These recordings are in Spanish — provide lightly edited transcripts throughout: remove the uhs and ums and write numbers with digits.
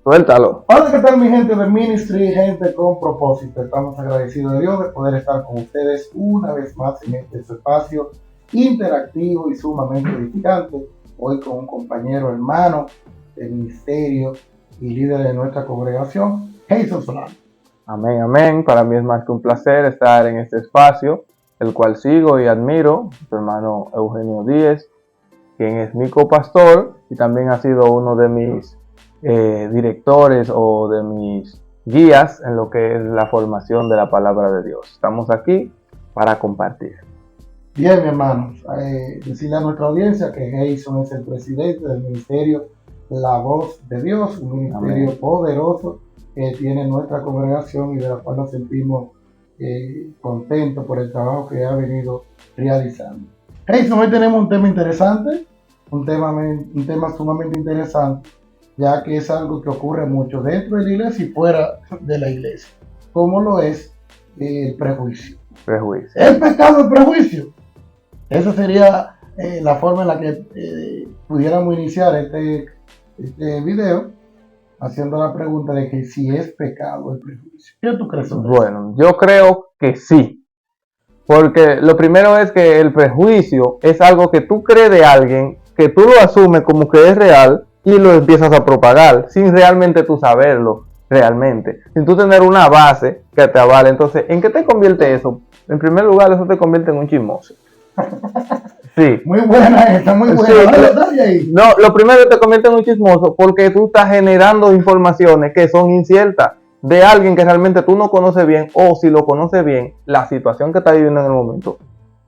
Suéltalo. Hola, ¿qué tal mi gente de Ministry, gente con propósito? Estamos agradecidos de Dios de poder estar con ustedes una vez más en este espacio interactivo y sumamente edificante. Hoy con un compañero hermano del ministerio y líder de nuestra congregación, Jason Solano. Amén, amén. Para mí es más que un placer estar en este espacio, el cual sigo y admiro, su hermano Eugenio Díez, quien es mi copastor y también ha sido uno de mis directores o de mis guías en lo que es la formación de la palabra de Dios. Estamos aquí para compartir. Bien, mi hermano, decirle a nuestra audiencia que Jason es el presidente del ministerio La Voz de Dios, un ministerio poderoso que tiene nuestra congregación y de la cual nos sentimos contentos por el trabajo que ha venido realizando. Jason, hoy tenemos un tema interesante, un tema sumamente interesante, ya que es algo que ocurre mucho dentro de la iglesia y fuera de la iglesia, como lo es el prejuicio. ¿Es pecado el prejuicio? Esa sería la forma en la que pudiéramos iniciar este video, haciendo la pregunta de que si es pecado el prejuicio. ¿Qué tú crees sobre eso? Bueno, yo creo que sí. Porque lo primero es que el prejuicio es algo que tú crees de alguien, que tú lo asumes como que es real y lo empiezas a propagar sin realmente tú saberlo realmente, sin tú tener una base que te avale. Entonces, ¿en qué te convierte eso? En primer lugar, eso te convierte en un chismoso. Sí. Muy buena esta, muy buena. Sí, dale ahí. No, lo primero te convierte en un chismoso porque tú estás generando informaciones que son inciertas de alguien que realmente tú no conoces bien, o si lo conoces bien, la situación que está viviendo en el momento,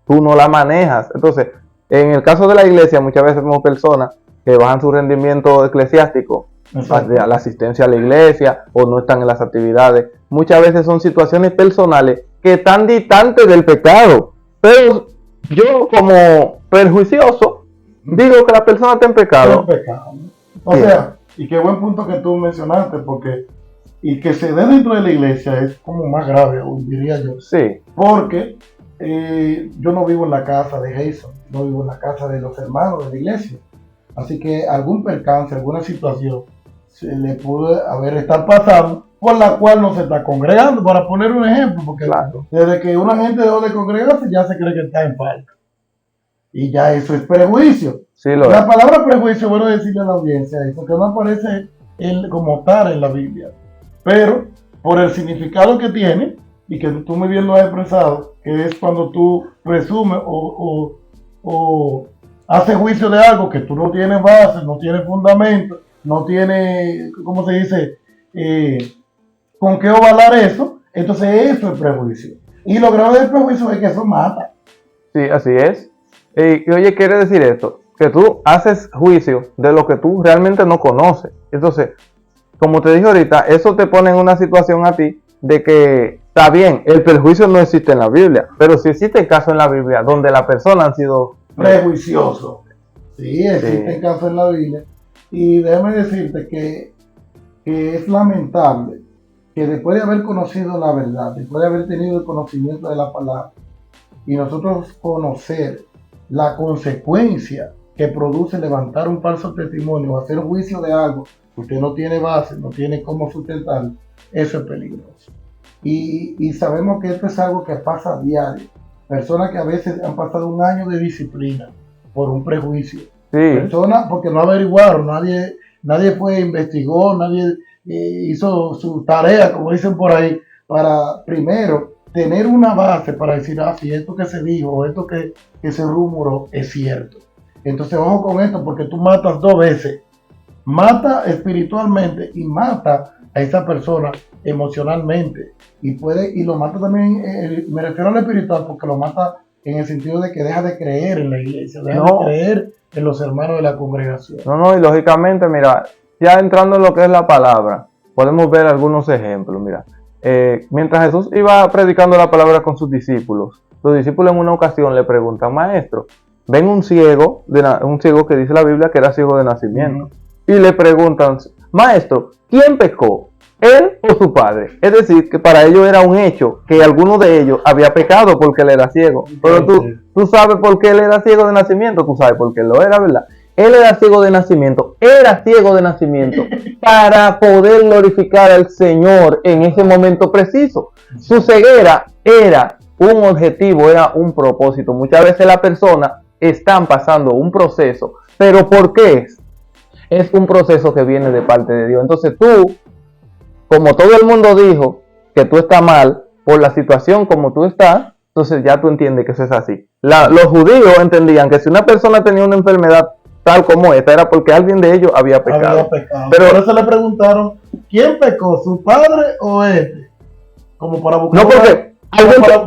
tú no la manejas. Entonces, en el caso de la iglesia, muchas veces vemos personas que bajan su rendimiento eclesiástico, a la asistencia a la iglesia, o no están en las actividades. Muchas veces son situaciones personales que están distantes del pecado. Pero yo, como perjuicioso, digo que la persona está en pecado. O sea, y qué buen punto que tú mencionaste, porque y que se dé dentro de la iglesia es como más grave, diría yo. Sí. Porque yo no vivo en la casa de Jason, no vivo en la casa de los hermanos de la iglesia. Así que algún percance, alguna situación se le puede estar pasando por la cual no se está congregando, para poner un ejemplo, porque claro, desde que una gente dejó de congregarse ya se cree que está en falta. Y ya eso es prejuicio. Sí, la palabra prejuicio, bueno decirle a la audiencia eso, que no aparece como tal en la Biblia, pero por el significado que tiene, y que tú muy bien lo has expresado, que es cuando tú presumes o haces juicio de algo que tú no tienes base, no tienes fundamento, no tienes, ¿cómo se dice? ¿Con qué ovalar eso? Entonces eso es prejuicio. Y lo grave del prejuicio es que eso mata. Sí, así es. Y oye, quiere decir esto, que tú haces juicio de lo que tú realmente no conoces. Entonces, como te dije ahorita, eso te pone en una situación a ti de que está bien, el prejuicio no existe en la Biblia, pero sí existen casos en la Biblia donde las personas han sido prejuiciosos. Sí, existen casos en la Biblia. Y déjame decirte que es lamentable que después de haber conocido la verdad, después de haber tenido el conocimiento de la palabra, y nosotros conocer la consecuencia que produce levantar un falso testimonio o hacer juicio de algo que usted no tiene base, no tiene cómo sustentarlo, eso es peligroso. Y sabemos que esto es algo que pasa a diario. Personas que a veces han pasado un año de disciplina por un prejuicio. Sí. Personas porque no averiguaron, nadie fue, investigó, nadie hizo su tarea, como dicen por ahí, para primero tener una base para decir, si esto que se dijo o esto que se rumoró es cierto. Entonces ojo con esto, porque tú matas dos veces. Mata espiritualmente y mata a esa persona emocionalmente. Y lo mata también, me refiero al espiritual, porque lo mata en el sentido de que deja de creer en la iglesia, deja de creer en los hermanos de la congregación. No, y lógicamente, mira, ya entrando en lo que es la palabra, podemos ver algunos ejemplos. Mira, mientras Jesús iba predicando la palabra con sus discípulos, los discípulos en una ocasión le preguntan, maestro, ven un ciego que dice la Biblia que era ciego de nacimiento, y le preguntan, maestro, ¿quién pecó? ¿Él o su padre? Es decir, que para ellos era un hecho que alguno de ellos había pecado porque él era ciego. Pero tú sabes por qué él era ciego de nacimiento, tú sabes por qué lo era, ¿verdad? él era ciego de nacimiento, para poder glorificar al Señor en ese momento preciso. Su ceguera era un objetivo, era un propósito. Muchas veces las personas están pasando un proceso, pero ¿por qué es? Es un proceso que viene de parte de Dios. Entonces tú, como todo el mundo dijo que tú estás mal por la situación como tú estás, entonces ya tú entiendes que eso es así. Los judíos entendían que si una persona tenía una enfermedad tal como esta, era porque alguien de ellos había pecado. Pero por eso le preguntaron, ¿quién pecó, su padre o este? Como para buscar,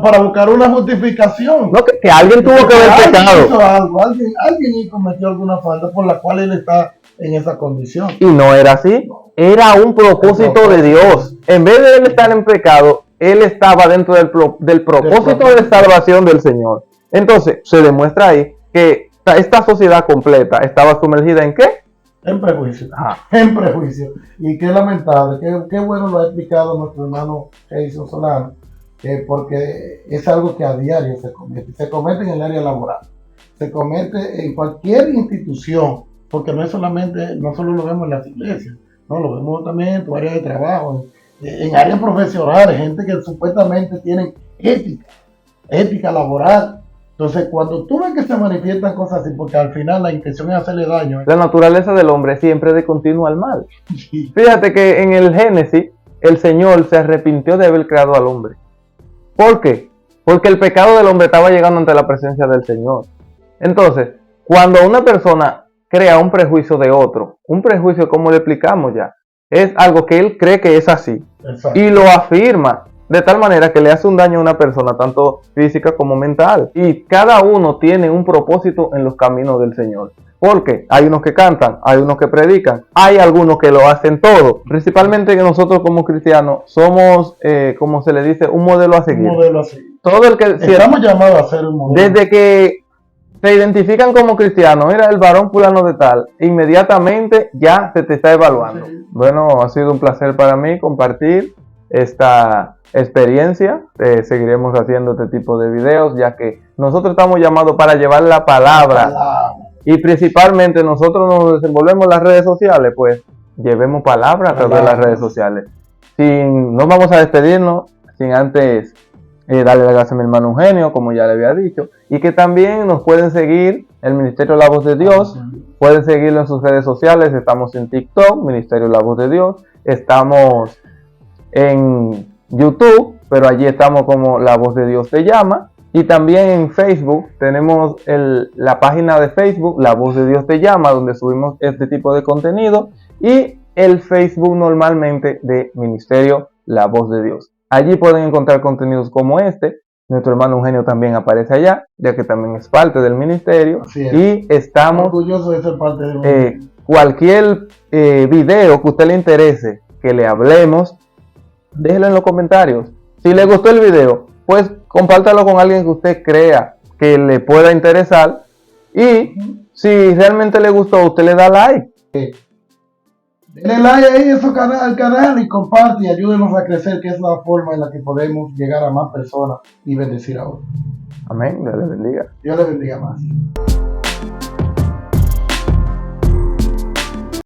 para buscar una justificación. No, que alguien tuvo que haber pecado. Alguien cometió alguna falta por la cual él está en esa condición. Y no era así. Era un propósito de Dios. En vez de él estar en pecado, él estaba dentro del propósito de salvación del Señor. Entonces, se demuestra ahí que esta sociedad completa estaba sumergida ¿en qué? En prejuicio. En prejuicio. Y qué lamentable, qué bueno lo ha explicado nuestro hermano Jason Solano, porque es algo que a diario se comete en el área laboral, se comete en cualquier institución, porque no solo lo vemos en las iglesias, no, lo vemos también en tu área de trabajo, en áreas profesionales, gente que supuestamente tienen ética laboral. Entonces, cuando tú ves que se manifiestan cosas así, porque al final la intención es hacerle daño. La naturaleza del hombre siempre es de continuo al mal. Fíjate que en el Génesis, el Señor se arrepintió de haber creado al hombre. ¿Por qué? Porque el pecado del hombre estaba llegando ante la presencia del Señor. Entonces, cuando una persona crea un prejuicio de otro, un prejuicio, como le explicamos ya, es algo que él cree que es así. Exacto. Y lo afirma de tal manera que le hace un daño a una persona, tanto física como mental. Y cada uno tiene un propósito en los caminos del Señor. Porque hay unos que cantan, hay unos que predican, hay algunos que lo hacen todo. Principalmente que nosotros como cristianos somos, como se le dice, un modelo a seguir. Un modelo a seguir. Todo el que estamos llamados a ser un modelo. Desde que se identifican como cristianos, era el varón fulano de tal, inmediatamente ya se te está evaluando. Sí. Bueno, ha sido un placer para mí compartir esta experiencia. Seguiremos haciendo este tipo de videos, ya que nosotros estamos llamados para llevar la palabra. Y principalmente nosotros nos desenvolvemos en las redes sociales, pues llevemos palabra a través de las redes sociales. No vamos a despedirnos sin antes darle las gracias a mi hermano Eugenio, como ya le había dicho, y que también nos pueden seguir el Ministerio La Voz de Dios, pueden seguirlo en sus redes sociales. Estamos en TikTok, Ministerio La Voz de Dios, estamos en YouTube, pero allí estamos como La Voz de Dios Te Llama. Y también en Facebook tenemos la página de Facebook, La Voz de Dios Te Llama, donde subimos este tipo de contenido. Y el Facebook normalmente de Ministerio La Voz de Dios. Allí pueden encontrar contenidos como este. Nuestro hermano Eugenio también aparece allá, ya que también es parte del ministerio. Y estamos orgulloso de ser parte del ministerio. Cualquier video que a usted le interese, que le hablemos, déjelo en los comentarios. Si le gustó el video, pues compártalo con alguien que usted crea que le pueda interesar. Y si realmente le gustó, usted le da like. Denle like ahí al canal y comparte y ayúdenos a crecer, que es la forma en la que podemos llegar a más personas y bendecir a otros. Amén. Dios le bendiga. Dios le bendiga más.